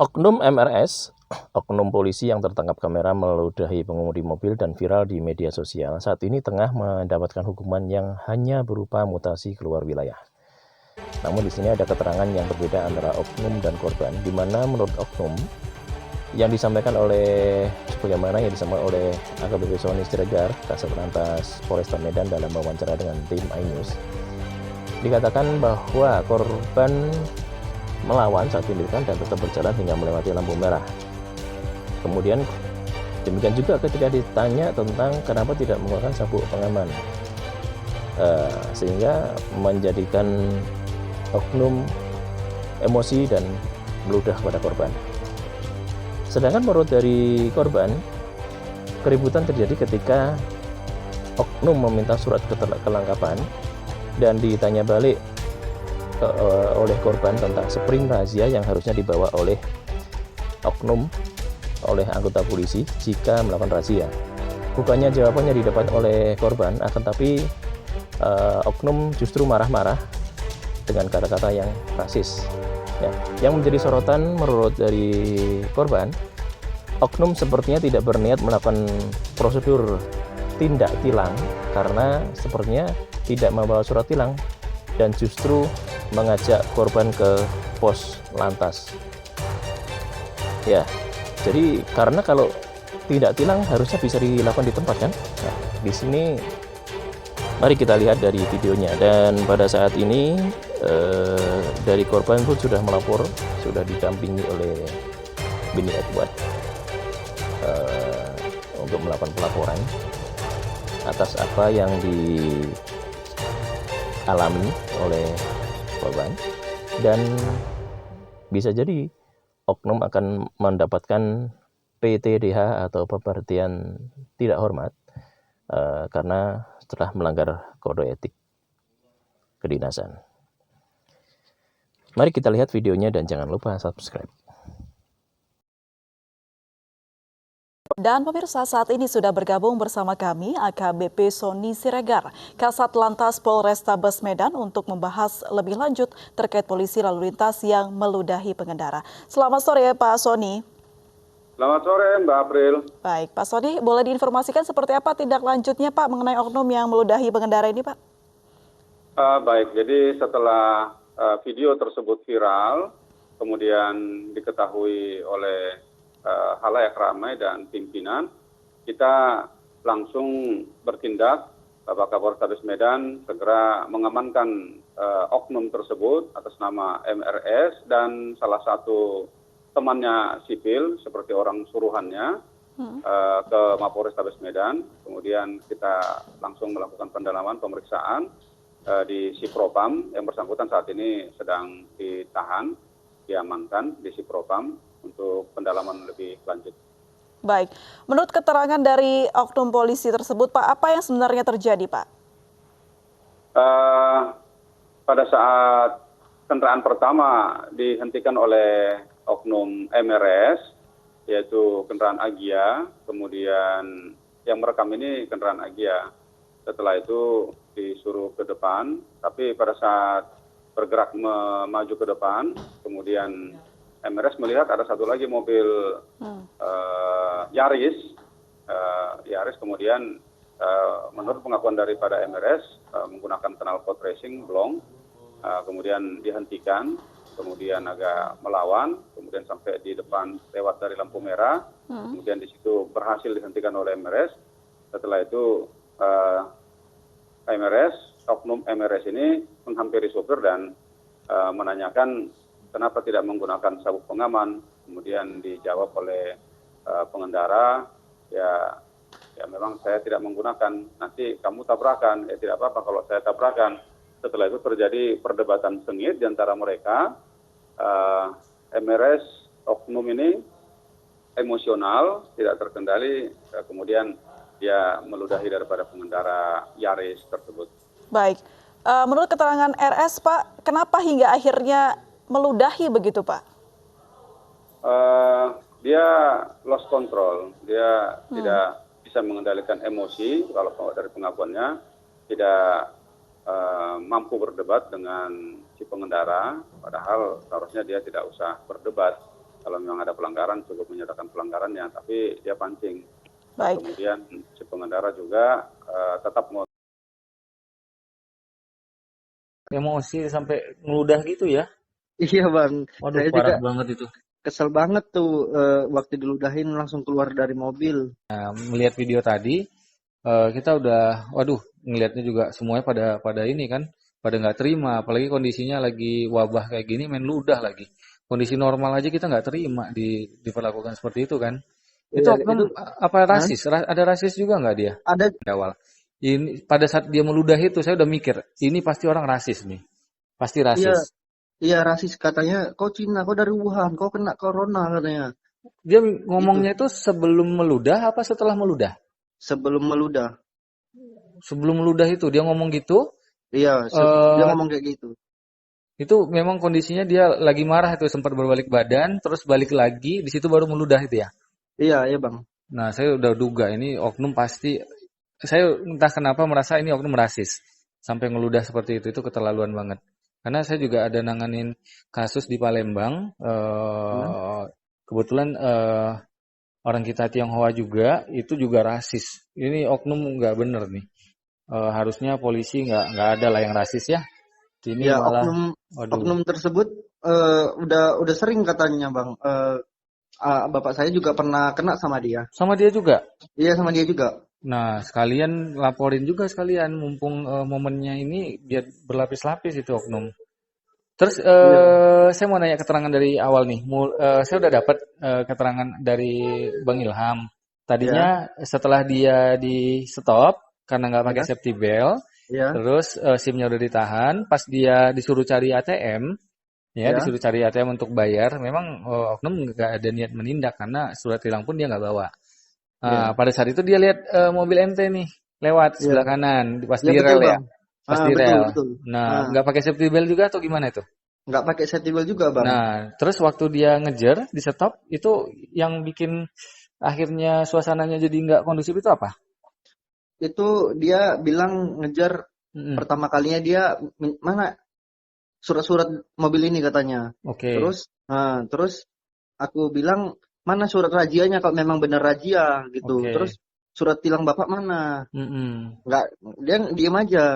Oknum MRS, oknum polisi yang tertangkap kamera meludahi pengemudi mobil dan viral di media sosial, saat ini tengah mendapatkan hukuman yang hanya berupa mutasi keluar wilayah. Namun di sini ada keterangan yang berbeda antara oknum dan korban, di mana menurut oknum yang disampaikan oleh sebagaimana yang disampaikan oleh AKBP Sony Siregar, Kasat Lantas Polresta Medan dalam wawancara dengan tim iNews, dikatakan bahwa korban melawan saat tindakan dan tetap berjalan hingga melewati lampu merah. Kemudian demikian juga ketika ditanya tentang kenapa tidak menggunakan sabuk pengaman, sehingga menjadikan oknum emosi dan meludah pada korban. Sedangkan menurut dari korban, keributan terjadi ketika oknum meminta surat kelengkapan dan ditanya balik oleh korban tentang spring razia yang harusnya dibawa oleh oknum, oleh anggota polisi jika melakukan razia. Bukannya jawabannya didapat oleh korban, akan tapi oknum justru marah-marah dengan kata-kata yang rasis. Ya, yang menjadi sorotan menurut dari korban, oknum sepertinya tidak berniat melakukan prosedur tindak tilang karena sepertinya tidak membawa surat tilang dan justru mengajak korban ke pos lantas. Ya, jadi karena kalau tidak tilang harusnya bisa dilakukan di tempat kan? Nah, di sini mari kita lihat dari videonya. Dan pada saat ini dari korban pun sudah melapor, sudah didampingi oleh Bini Edward untuk melakukan pelaporan atas apa yang dialami oleh korban, dan bisa jadi oknum akan mendapatkan PTDH atau pemberhentian tidak hormat karena setelah melanggar kode etik kedinasan. Mari kita lihat videonya dan jangan lupa subscribe. Dan pemirsa, saat ini sudah bergabung bersama kami AKBP Sony Siregar, Kasat Lantas Polrestabes Medan untuk membahas lebih lanjut terkait polisi lalu lintas yang meludahi pengendara. Selamat sore Pak Sony. Selamat sore Mbak April. Baik, Pak Sony, boleh diinformasikan seperti apa tindak lanjutnya Pak mengenai oknum yang meludahi pengendara ini Pak? Baik, jadi setelah video tersebut viral, kemudian diketahui oleh halayak ramai dan pimpinan, kita langsung bertindak. Bapak Kapolrestabes Medan segera mengamankan oknum tersebut atas nama MRS dan salah satu temannya sipil seperti orang suruhannya ke Mapolrestabes Medan. Kemudian kita langsung melakukan pendalaman pemeriksaan di Sipropam. Yang bersangkutan saat ini sedang ditahan, diamankan di Sipropam untuk pendalaman lebih lanjut. Baik, menurut keterangan dari oknum polisi tersebut Pak, apa yang sebenarnya terjadi Pak? Pada saat kendaraan pertama dihentikan oleh oknum MRS, yaitu kendaraan Agia, kemudian yang merekam ini kendaraan Agia. Setelah itu disuruh ke depan, tapi pada saat bergerak maju ke depan, kemudian MRS melihat ada satu lagi mobil Yaris, kemudian menurut pengakuan daripada MRS menggunakan knalpot racing blong, kemudian dihentikan, kemudian agak melawan, kemudian sampai di depan lewat dari lampu merah, kemudian di situ berhasil dihentikan oleh MRS. Setelah itu oknum MRS ini menghampiri sopir dan menanyakan kenapa tidak menggunakan sabuk pengaman. Kemudian dijawab oleh pengendara, ya memang saya tidak menggunakan, nanti kamu tabrakan. Ya tidak apa-apa kalau saya tabrakan. Setelah itu terjadi perdebatan sengit di antara mereka. MRS oknum ini emosional, tidak terkendali, kemudian dia meludahi daripada pengendara Yaris tersebut. Baik, menurut keterangan RS Pak, kenapa hingga akhirnya meludahi begitu Pak? Dia lost control, dia tidak bisa mengendalikan emosi. Kalau dari pengakuannya tidak mampu berdebat dengan si pengendara, padahal seharusnya dia tidak usah berdebat. Kalau memang ada pelanggaran cukup menyatakan pelanggarannya, tapi dia pancing. Baik. Kemudian si pengendara juga tetap Emosi sampai ngeludah gitu ya. Iya bang, Waduh, saya parah juga banget itu. kesel banget tuh waktu diludahin langsung keluar dari mobil. Melihat video tadi, kita udah, waduh, ngelihatnya juga semuanya pada ini kan, pada nggak terima. Apalagi kondisinya lagi wabah kayak gini, main ludah lagi. Kondisi normal aja kita nggak terima diperlakukan seperti itu kan. Itu Iya, oknum itu apa rasis? Ada rasis juga nggak dia ada. di awal? Ini pada saat dia meludah itu, saya udah mikir, ini pasti orang rasis nih, pasti Iya, rasis. iya rasis katanya. Kau Cina, kau dari Wuhan, kau kena corona katanya. Dia Itu ngomongnya itu sebelum meludah apa setelah meludah? sebelum meludah. Sebelum meludah itu dia ngomong gitu. Iya, dia eh ngomong kayak gitu. itu memang kondisinya dia lagi marah itu sempat berbalik badan, terus balik lagi, di situ baru meludah itu ya. Iya, iya bang. Nah, saya udah duga ini oknum pasti. Saya entah kenapa merasa ini oknum rasis sampai ngeludah seperti itu keterlaluan banget. Karena saya juga ada nanganin kasus di Palembang. Hmm? Kebetulan orang kita Tionghoa juga itu juga rasis. Ini oknum nggak bener nih. Harusnya polisi nggak ada lah yang rasis ya. Ini Ya malah, oknum waduh, tersebut udah sering katanya bang. Bapak saya juga pernah kena sama dia. sama dia juga. Iya sama dia juga. Nah, sekalian laporin juga sekalian, mumpung momennya ini biar berlapis-lapis itu oknum. Terus Iya bang. saya mau nanya keterangan dari awal nih. Saya udah dapat keterangan dari Bang Ilham. Ya, Tadinya setelah dia di stop karena nggak pakai ya, safety belt, ya, terus SIM-nya udah ditahan, pas dia disuruh cari ATM, ya ya, disuruh cari ATM untuk bayar, memang oknum nggak ada niat menindak karena surat tilang pun dia nggak bawa. ya, Pada saat itu dia lihat mobil ente nih lewat ya. sebelah kanan, pas Ya di betul rel ya, bang. pas di Betul rel. betul. Nah, Ah, nggak pakai safety belt juga atau gimana itu? nggak pakai safety belt juga bang. Nah, terus waktu dia ngejar di stop itu yang bikin akhirnya suasananya jadi nggak kondusif itu apa? Itu dia bilang ngejar Mm-mm. pertama kalinya dia mana surat-surat mobil ini katanya. Oke, Terus aku bilang mana surat rajianya kalau memang benar razia gitu. oke. Terus surat tilang bapak mana? Mm-mm. Nggak, dia diem aja.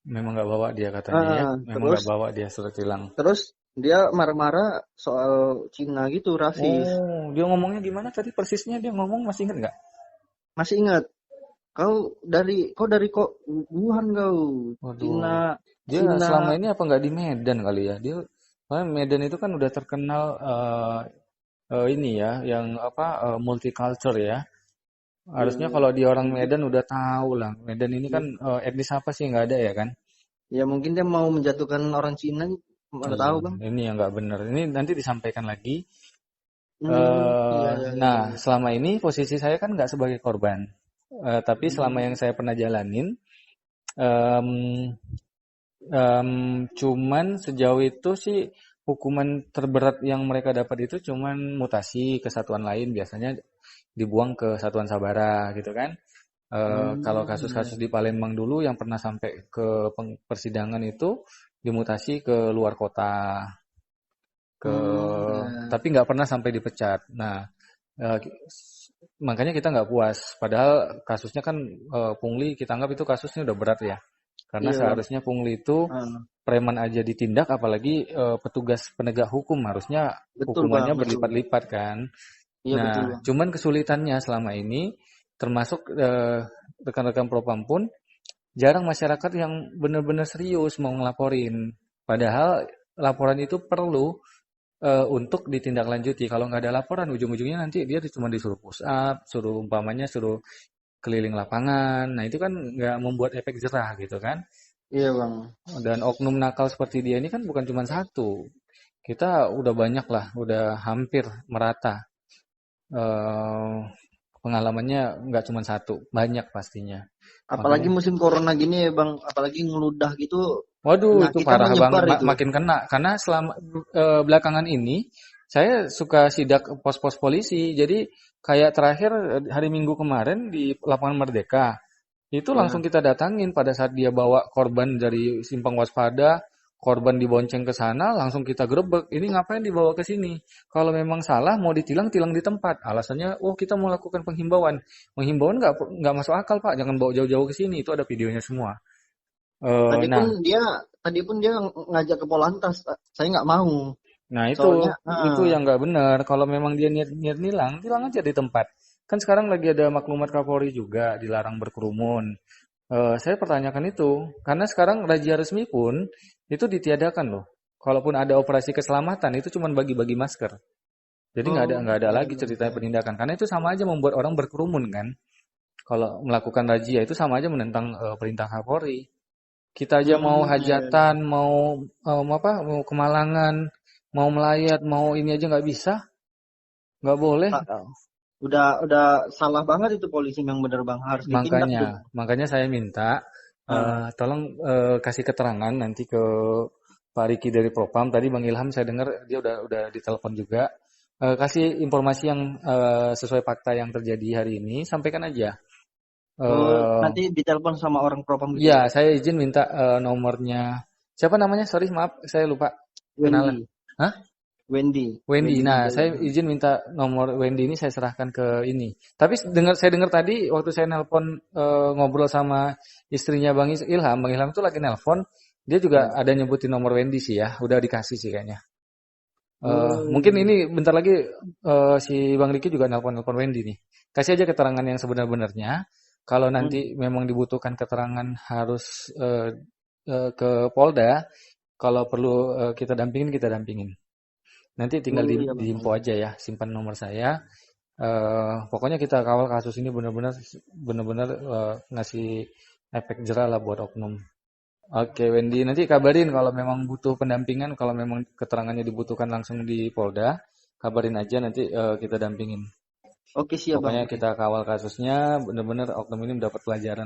Memang nggak bawa dia katanya ya, memang Terus nggak bawa dia surat tilang. terus dia marah-marah soal Cina gitu rasis. Oh, dia ngomongnya gimana tadi persisnya dia ngomong masih inget nggak? Masih ingat? Kau dari Wuhan kau Waduh, Cina dia Cina. selama ini apa nggak di Medan kali ya? Dia, karena Medan itu kan udah terkenal ini ya, yang apa multicultural ya. Harusnya Hmm, kalau dia orang mungkin Medan udah tahu lah. Medan ini kan etnis apa sih nggak ada ya kan? ya mungkin dia mau menjatuhkan orang Cina, mana tahu Iya, bang. ini yang nggak benar. Ini nanti disampaikan lagi. Iya, iya, iya, Nah, iya. selama ini posisi saya kan nggak sebagai korban. Tapi selama yang Hmm, saya pernah jalanin, em, cuman sejauh itu sih hukuman terberat yang mereka dapat itu cuman mutasi ke satuan lain, biasanya dibuang ke satuan sabara gitu kan. Kalau iya. kasus-kasus di Palembang dulu yang pernah sampai ke persidangan itu dimutasi ke luar kota, ke Iya. tapi nggak pernah sampai dipecat. Nah, eh, makanya kita nggak puas. Padahal kasusnya kan pungli, kita anggap itu kasusnya udah berat ya. Karena Iya bang. seharusnya pungli itu Ah, preman aja ditindak, apalagi petugas penegak hukum harusnya betul bang, hukumannya betul. berlipat-lipat kan. Iya betul Nah, bang. cuman kesulitannya selama ini, termasuk rekan-rekan propam pun jarang masyarakat yang benar-benar serius mau ngelaporin. Padahal laporan itu perlu untuk ditindaklanjuti. Kalau nggak ada laporan, ujung-ujungnya nanti dia cuma disuruh push up, suruh umpamanya suruh keliling lapangan. Nah, itu kan nggak membuat efek jerah gitu kan. Iya bang. Dan oknum nakal seperti dia ini kan bukan cuma satu. Kita udah banyak lah, udah hampir merata. Eh, Pengalamannya nggak cuma satu, banyak pastinya. Apalagi Makanya, musim corona gini ya bang, apalagi ngeludah gitu, waduh itu penyakitnya parah banget, menyebar itu. makin kena. Karena selama belakangan ini, saya suka sidak pos-pos polisi. Jadi kayak terakhir hari Minggu kemarin di Lapangan Merdeka, itu langsung Ya. kita datangin pada saat dia bawa korban dari Simpang Waspada. korban dibonceng ke sana, langsung kita grebek. Ini ngapain dibawa ke sini? Kalau memang salah, mau ditilang, tilang di tempat. Alasannya, oh kita mau lakukan penghimbauan. Penghimbauan nggak masuk akal Pak, jangan bawa jauh-jauh ke sini. Itu ada videonya semua. Nah, Tadi pun dia ngajak ke Polantas, Pak. Saya nggak mau. Nah Soalnya, itu yang nggak benar. Kalau memang dia niat nilang, tilang aja di tempat. Kan sekarang lagi ada maklumat Kapolri juga dilarang berkerumun. Saya pertanyakan itu, karena sekarang razia resmi pun itu ditiadakan loh. Kalaupun ada operasi keselamatan itu cuma bagi-bagi masker. Jadi nggak ada lagi ceritanya penindakan. Karena itu sama aja membuat orang berkerumun kan. Kalau melakukan razia itu sama aja menentang perintah Kapolri. Kita aja mau hajatan, mau mau kemalangan, mau melayat, mau ini aja nggak bisa, nggak boleh. udah salah banget itu polisi yang bener Bang, harus ditindak tuh. Makanya saya minta tolong kasih keterangan nanti ke Pak Riki dari Propam. Tadi Bang Ilham saya dengar dia udah ditelepon juga. Kasih informasi yang sesuai fakta yang terjadi hari ini, sampaikan aja. Nanti ditelepon sama orang Propam gitu. Iya, saya izin minta nomornya. Siapa namanya? Sorry, maaf, saya lupa. Kenalan. Hah? Wendy. Nah, saya izin minta nomor Wendy ini saya serahkan ke ini. Tapi saya dengar tadi waktu saya nelpon ngobrol sama istrinya Bang Ilham itu lagi nelpon, dia juga ada nyebutin nomor Wendy sih ya, udah dikasih sih kayaknya. Mungkin ini bentar lagi si Bang Riki juga nelpon Wendy nih. Kasih aja keterangan yang sebenar-benarnya. Kalau nanti memang dibutuhkan keterangan harus ke Polda, kalau perlu kita dampingin. Nanti tinggal diinfo aja ya, simpan nomor saya. Pokoknya kita kawal kasus ini benar-benar ngasih efek jerah lah buat oknum. Oke, Wendy, nanti kabarin kalau memang butuh pendampingan, kalau memang keterangannya dibutuhkan langsung di Polda, kabarin aja nanti kita dampingin. Oke, siap Bang. Pokoknya kita kawal kasusnya, benar-benar oknum ini mendapat pelajaran.